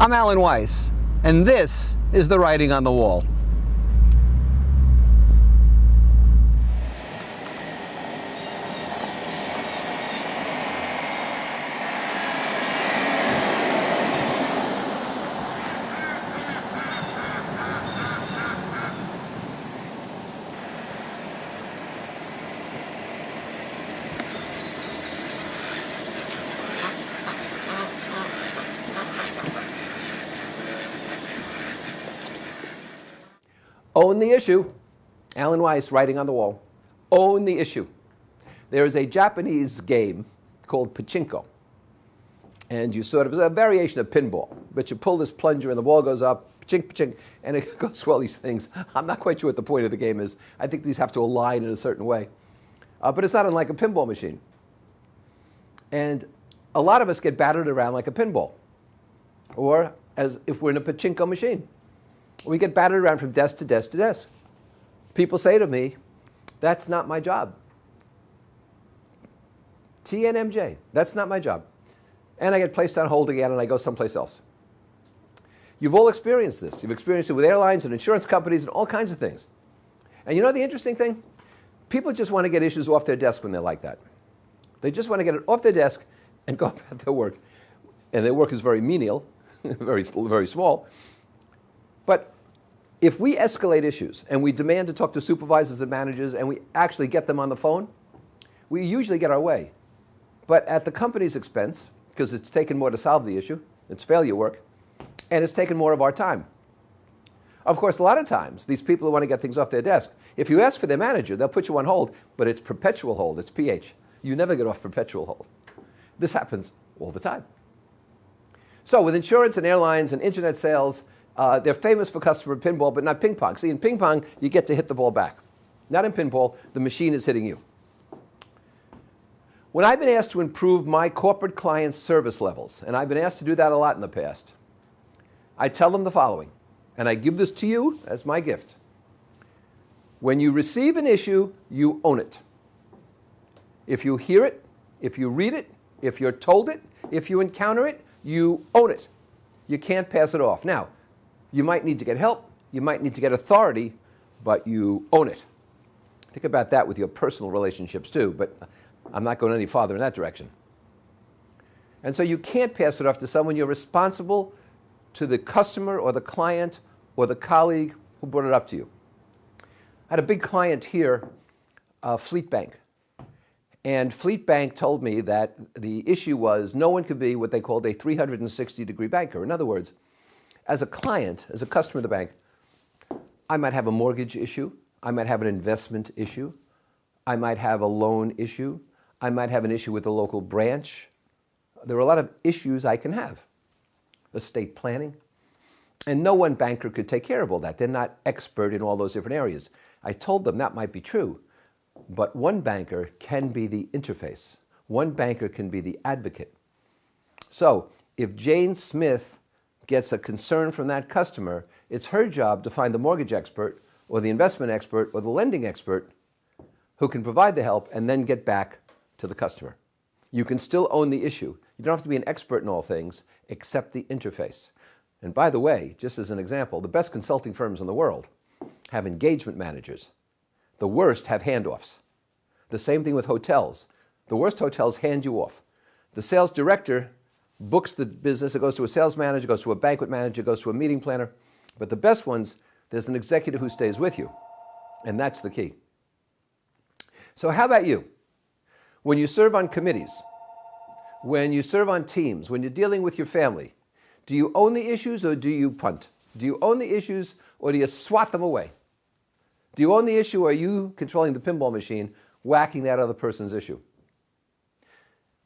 I'm Alan Weiss, and this is the writing on the wall. Own the issue. Alan Weiss, writing on the wall. Own the issue. There is a Japanese game called pachinko. And you sort of, it's a variation of pinball, but you pull this plunger and the ball goes up, pachink, pachink, and it goes through all these things. I'm not quite sure what the point of the game is. I think these have to align in a certain way. But it's not unlike a pinball machine. And a lot of us get battered around like a pinball, or as if we're in a pachinko machine. We get battered around from desk to desk to desk. People say to me, that's not my job. TNMJ, that's not my job. And I get placed on hold again and I go someplace else. You've all experienced this. You've experienced it with airlines and insurance companies and all kinds of things. And you know the interesting thing? People just want to get issues off their desk when they're like that. They just want to get it off their desk and go about their work. And their work is very menial, very small. But if we escalate issues and we demand to talk to supervisors and managers and we actually get them on the phone, we usually get our way. But at the company's expense, because it's taken more to solve the issue, it's failure work, and it's taken more of our time. Of course, a lot of times, these people who want to get things off their desk, if you ask for their manager, they'll put you on hold, but it's perpetual hold, it's PH. You never get off perpetual hold. This happens all the time. So with insurance and airlines and internet sales, they're famous for customer pinball, but not ping pong. See, in ping pong, you get to hit the ball back. Not in pinball, the machine is hitting you. When I've been asked to improve my corporate clients' service levels, and I've been asked to do that a lot in the past, I tell them the following, and I give this to you as my gift. When you receive an issue, you own it. If you hear it, if you read it, if you're told it, if you encounter it, you own it. You can't pass it off. Now, you might need to get help, you might need to get authority, but you own it. Think about that with your personal relationships too, but I'm not going any farther in that direction. And so you can't pass it off to someone. You're responsible to the customer or the client or the colleague who brought it up to you. I had a big client here, Fleet Bank. And Fleet Bank told me that the issue was no one could be what they called a 360-degree banker. In other words, as a client, as a customer of the bank, I might have a mortgage issue, I might have an investment issue, I might have a loan issue, I might have an issue with the local branch. There are a lot of issues I can have. Estate planning. And no one banker could take care of all that. They're not expert in all those different areas. I told them that might be true, but one banker can be the interface. One banker can be the advocate. So if Jane Smith gets a concern from that customer, it's her job to find the mortgage expert or the investment expert or the lending expert who can provide the help and then get back to the customer. You can still own the issue. You don't have to be an expert in all things except the interface. And by the way, just as an example, the best consulting firms in the world have engagement managers. The worst have handoffs. The same thing with hotels. The worst hotels hand you off. The sales director books the business, it goes to a sales manager, goes to a banquet manager, goes to a meeting planner. But the best ones, there's an executive who stays with you. And that's the key. So how about you? When you serve on committees, when you serve on teams, when you're dealing with your family, do you own the issues or do you punt? Do you own the issues or do you swat them away? Do you own the issue or are you controlling the pinball machine, whacking that other person's issue?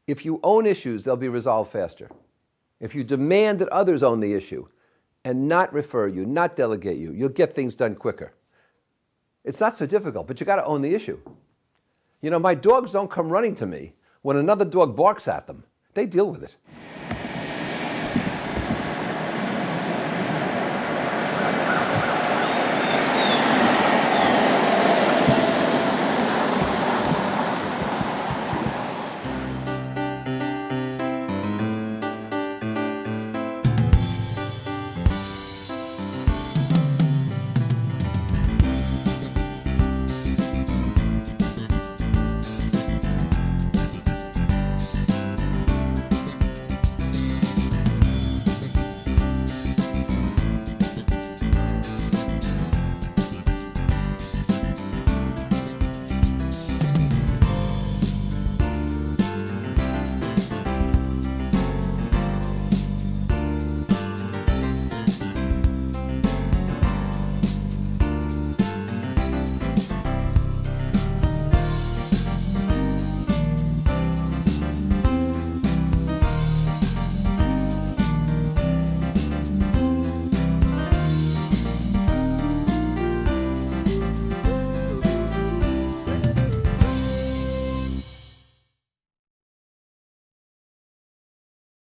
If you own issues, they'll be resolved faster. If you demand that others own the issue and not refer you, not delegate you, you'll get things done quicker. It's not so difficult, but you got to own the issue. You know, my dogs don't come running to me when another dog barks at them. They deal with it.